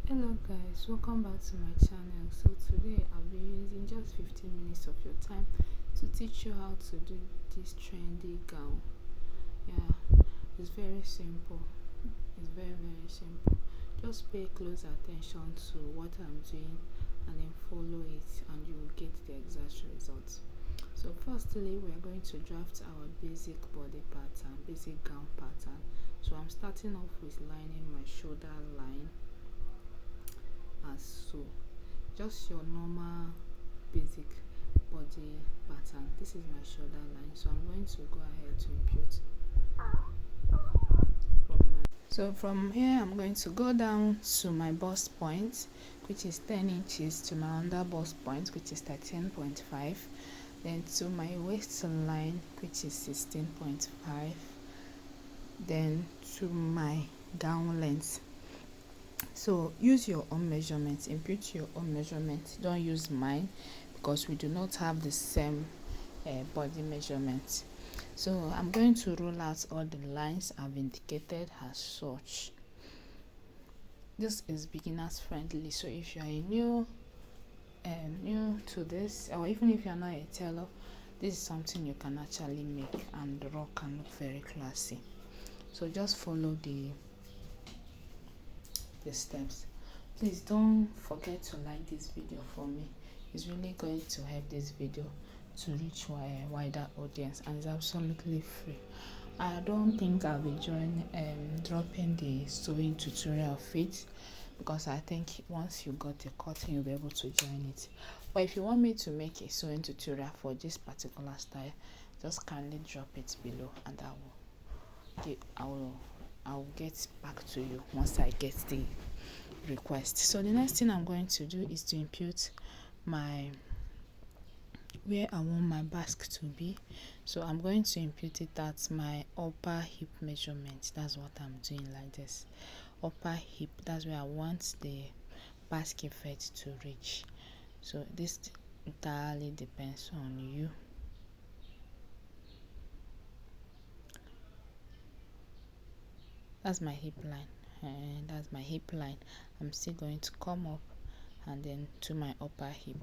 Hello guys, welcome back to my channel. So today I'll be using just 15 minutes of your time to teach you how to do this trendy gown. Yeah, it's very simple. It's very simple. Just pay close attention to what I'm doing and then follow it and you will get the exact results. So firstly, we are going to draft our basic body pattern, basic gown pattern. So I'm starting off with lining my shoulder line as so, just your normal basic body pattern. This is my shoulder line, so I'm going to go ahead to impute from here. I'm going to go down to my bust point, which is 10 inches, to my under bust point, which is 13.5, then to my waistline, which is 16.5, then to my gown length. So use your own measurements, impute your own measurements, don't use mine because we do not have the same body measurements. So I'm going to rule out all the lines I've indicated as such. This is beginners friendly, so if you are new to this, or even if you're not a tailor, this is something you can actually make and rock and look very classy. So just follow the steps. Please don't forget to like this video for me. It's really going to help this video to reach a wider audience, and it's absolutely free. I don't think I'll be dropping the sewing tutorial of it, because I think once you got the cutting you'll be able to join it. But if you want me to make a sewing tutorial for this particular style, just kindly drop it below and I'll get back to you once I get the request. So the next thing I'm going to do is to impute my where I want my basque to be. So I'm going to impute it at my upper hip measurement. That's what I'm doing, like this. Upper hip, that's where I want the basque effect to reach. So this entirely depends on you. That's my hip line, and that's my hip line. I'm still going to come up and then to my upper hip.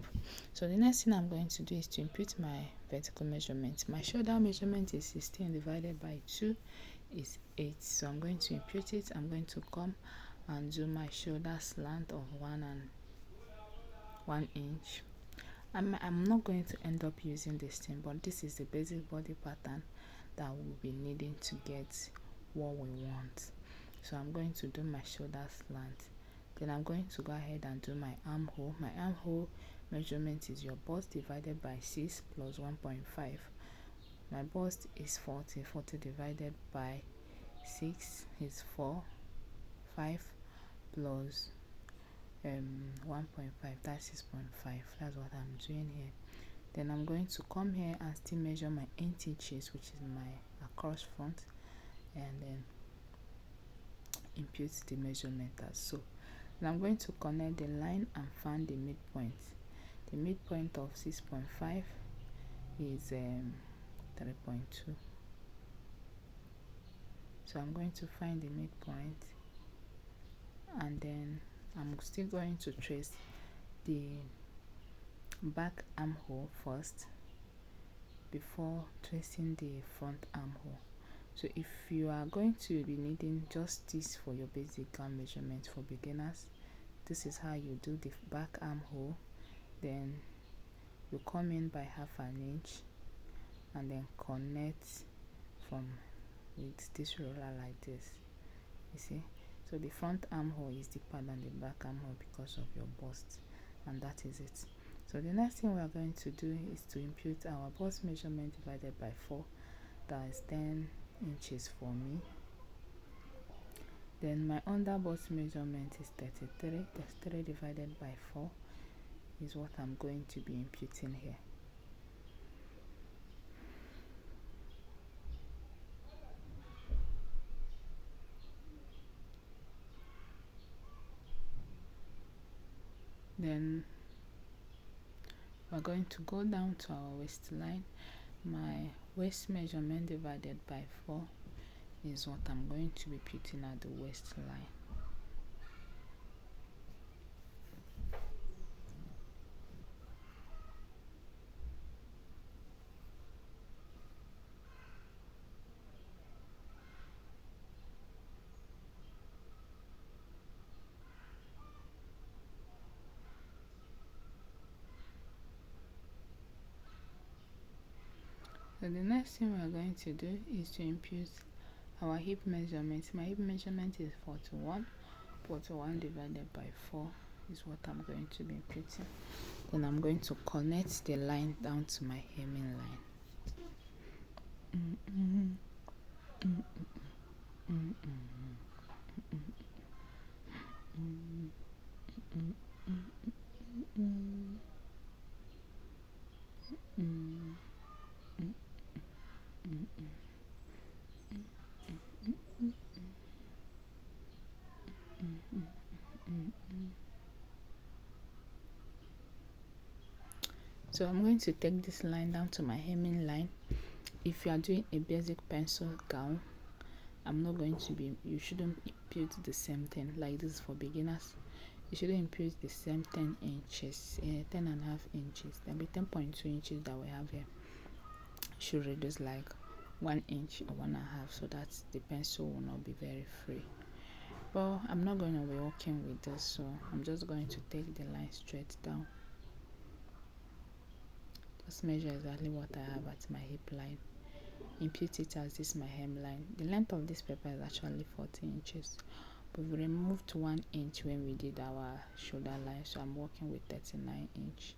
So the next thing I'm going to do is to impute my vertical measurement. My shoulder measurement is 16 divided by 2 is 8. So I'm going to impute it. I'm going to come and do my shoulder slant of 1 inch. I'm not going to end up using this thing, but this is the basic body pattern that we'll be needing to get what we want. So I'm going to do my shoulder slant. Then I'm going to go ahead and do my armhole. My armhole measurement is your bust divided by 6 plus 1.5. My bust is 40. 40 divided by 6 is 4. 5 plus 1.5, that's 6.5. That's what I'm doing here. Then I'm going to come here and still measure my 8 inches, which is my across front, and then impute the measurement as so. And I'm going to connect the line and find the midpoint. The midpoint of 6.5 is 3.2. So I'm going to find the midpoint, and then I'm still going to trace the back armhole first before tracing the front armhole. So if you are going to be needing just this for your basic gown measurement for beginners, this is how you do the back armhole. Then you come in by half an inch and then connect from with this roller like this, you see. So the front armhole is deeper than the back armhole because of your bust, and that is it. So the next thing we are going to do is to impute our bust measurement divided by 4. That is 10 inches for me. Then my under bust measurement is 33. 33 divided by 4 is what I'm going to be imputing here. Then we're going to go down to our waistline. My waist measurement divided by 4 is what I'm going to be putting at the waistline. So the next thing we are going to do is to impute our hip measurement. My hip measurement is 41. 41 divided by 4 is what I'm going to be imputing. Then I'm going to connect the line down to my hemming line. So I'm going to take this line down to my hemming line. If you are doing a basic pencil gown, you shouldn't impute the same thing. Like this is for beginners. You shouldn't impute the same 10 inches, 10.5 inches. There'll be 10.2 inches that we have here. Should reduce like 1 inch or 1.5, so that the pencil will not be very free. But I'm not going to be working with this, so I'm just going to take the line straight down. Just measure exactly what I have at my hip line. Impute it as this my hem line. The length of this paper is actually 40 inches. But we removed 1 inch when we did our shoulder line, so I'm working with 39 inch.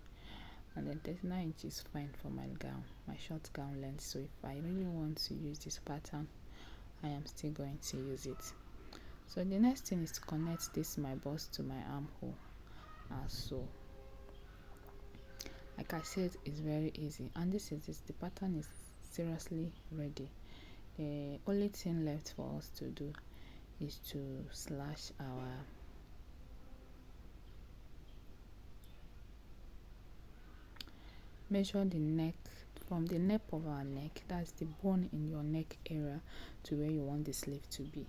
And then 39 inch is fine for my gown, my short gown length. So if I really want to use this pattern, I am still going to use it. So the next thing is to connect this my bust to my armhole, as so. Like I said, it's very easy, and the pattern is seriously ready. The only thing left for us to do is to slash our measure the neck, from the nape of our neck, that's the bone in your neck area, to where you want the sleeve to be.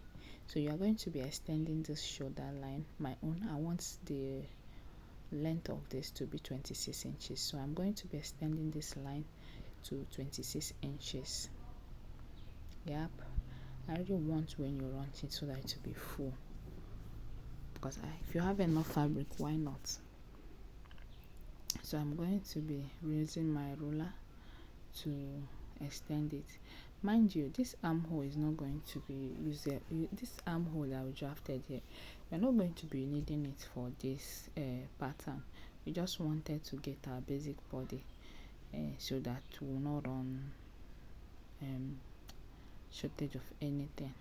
So you are going to be extending this shoulder line. I want the length of this to be 26 inches, so I'm going to be extending this line to 26 inches. Yep, I really want when you run it so that it will be full, because if you have enough fabric, why not? So I'm going to be using my ruler to extend it. Mind you, this armhole is not going to be used. This armhole that we drafted here, we're not going to be needing it for this pattern. We just wanted to get our basic body so that we will not run shortage of anything.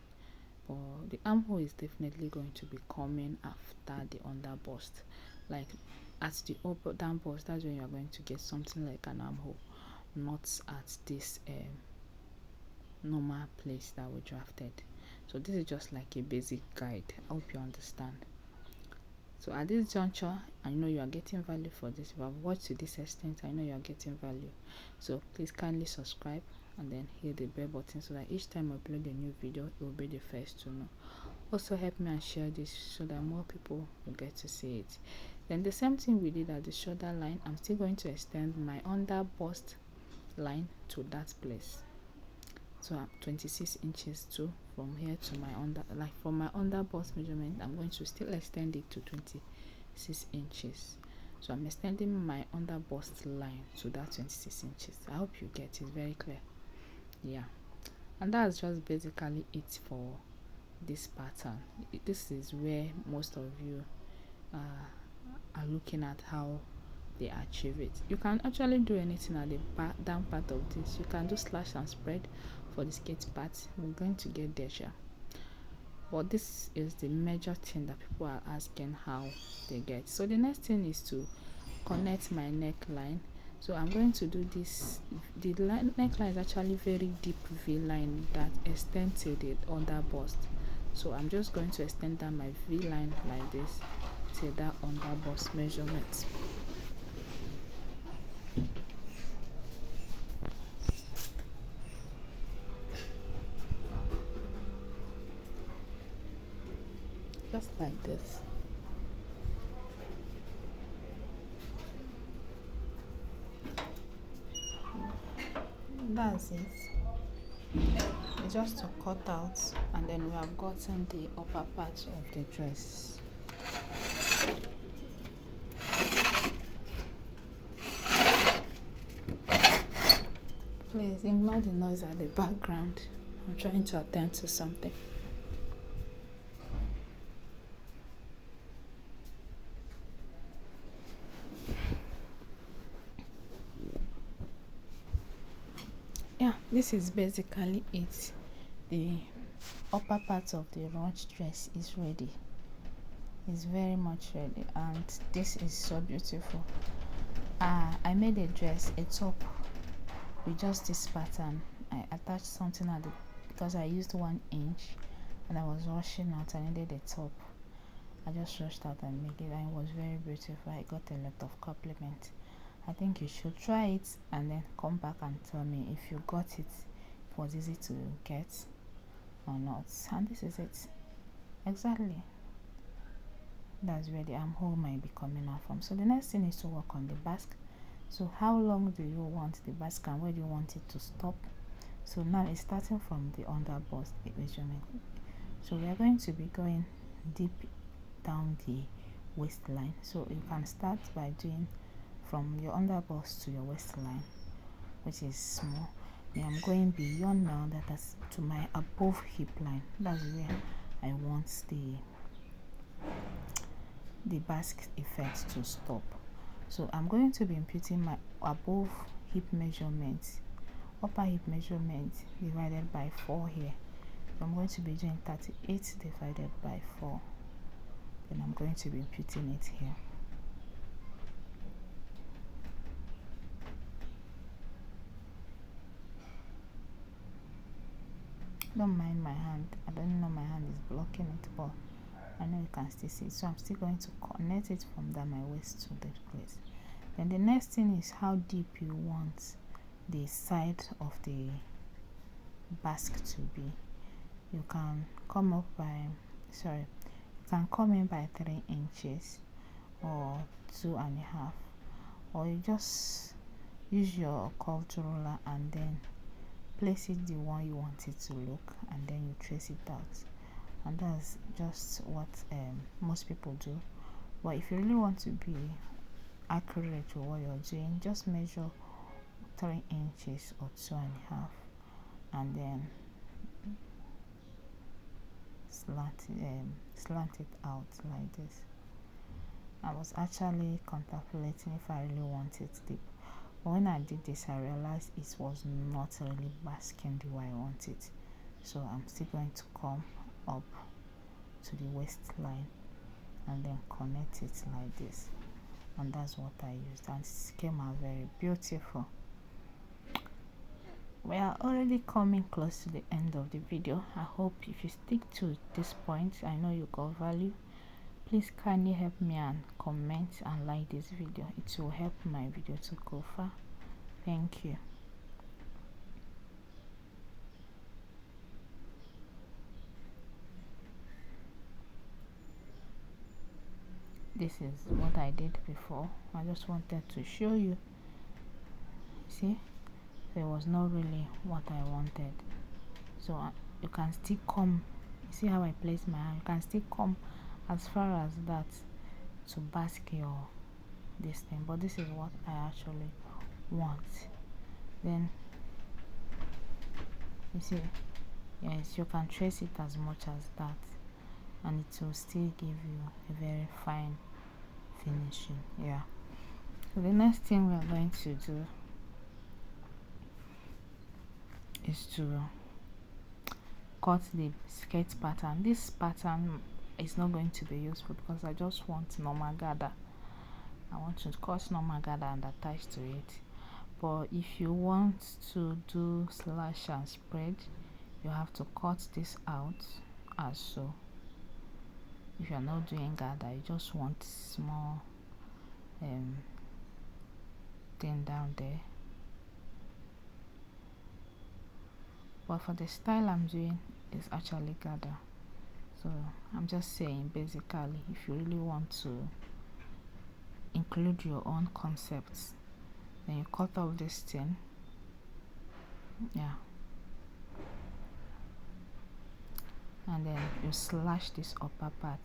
But the armhole is definitely going to be coming after the underbust. Like at the down bust, that's when you are going to get something like an armhole, not at this normal place that we drafted. So this is just like a basic guide. I hope you understand. So at this juncture, I know you are getting value for this. If you have watched to this extent, I know you are getting value. So please kindly subscribe and then hit the bell button so that each time I upload a new video, you will be the first to know. Also help me and share this so that more people will get to see it. Then the same thing we did at the shoulder line, I'm still going to extend my under bust line to that place. So I'm 26 inches too, from here to my from my under bust measurement, I'm going to still extend it to 26 inches. So I'm extending my under bust line to that 26 inches. I hope you get it very clear. Yeah, and that's just basically it for this pattern. This is where most of you are looking at how they achieve it. You can actually do anything at the down part of this. You can do slash and spread for the skate part. We're going to get there, sure. But this is the major thing that people are asking how they get. So the next thing is to connect my neckline. So I'm going to do this. The neckline is actually very deep V line that extends to the under bust. So I'm just going to extend down my V line like this to that under bust measurement. Just like this. That's it. It's just to cut out, and then we have gotten the upper part of the dress. Please ignore the noise at the background. I'm trying to attend to something. Yeah, this is basically it. The upper part of the ruched dress is ready. It's very much ready, and this is so beautiful. I made a dress, a top with just this pattern. I attached something at the, because I used 1 inch and I was rushing out. I needed a top. I just rushed out and made it, and it was very beautiful. I got a lot of compliments. I think you should try it and then come back and tell me if you got it. It was easy to get or not. And this is it. Exactly. That's where the armhole might be coming out from. So the next thing is to work on the basque. So how long do you want the basque and where do you want it to stop? So now it's starting from the underbust measurement. So we are going to be going deep down the waistline. So you can start by doing from your underbust to your waistline, which is small. Then I'm going beyond now, that is to my above hip line. That's where I want the basque effect to stop. So I'm going to be imputing my above hip measurement, upper hip measurement divided by 4 here. So I'm going to be doing 38 divided by 4. Then I'm going to be imputing it here. Don't mind my hand. I don't know my hand is blocking it, but I know you can still see it. So I'm still going to connect it from that my waist to this place. Then the next thing is how deep you want the side of the basque to be. You can come up by, you can come in by 3 inches or 2.5, or you just use your curved ruler and then place it the one you want it to look, and then you trace it out. And that's just what most people do. But if you really want to be accurate with what you're doing, just measure 3 inches or 2.5 and then slant it out like this. I was actually contemplating if I really want it deep, but when I did this I realized it was not really basking the way I want it. So I'm still going to come up to the waistline and then connect it like this, and that's what I used, and it came out very beautiful. We are already coming close to the end of the video. I hope if you stick to this point, I know you got value. Please kindly help me and comment and like this video. It will help my video to go far. Thank you. This is what I did before. I just wanted to show you. See, so it was not really what I wanted. So you can still come. You see how I place my hand? You can still come as far as that to basque your this thing, but this is what I actually want. Then you see, yes, you can trace it as much as that, and it will still give you a very fine finishing. Yeah. So the next thing we are going to do is to cut the skirt pattern. This pattern is not going to be useful because I just want normal gather. I want to cut normal gather and attach to it. But if you want to do slash and spread, you have to cut this out as so. If you're not doing gather, you just want small thing down there. But for the style I'm doing, is actually gather. So I'm just saying, basically, if you really want to include your own concepts, then you cut off this thing. Yeah. And then you slash this upper part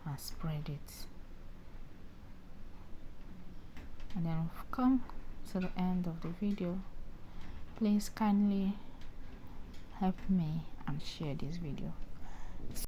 and spread it. And then we've come to the end of the video. Please kindly help me and share this video.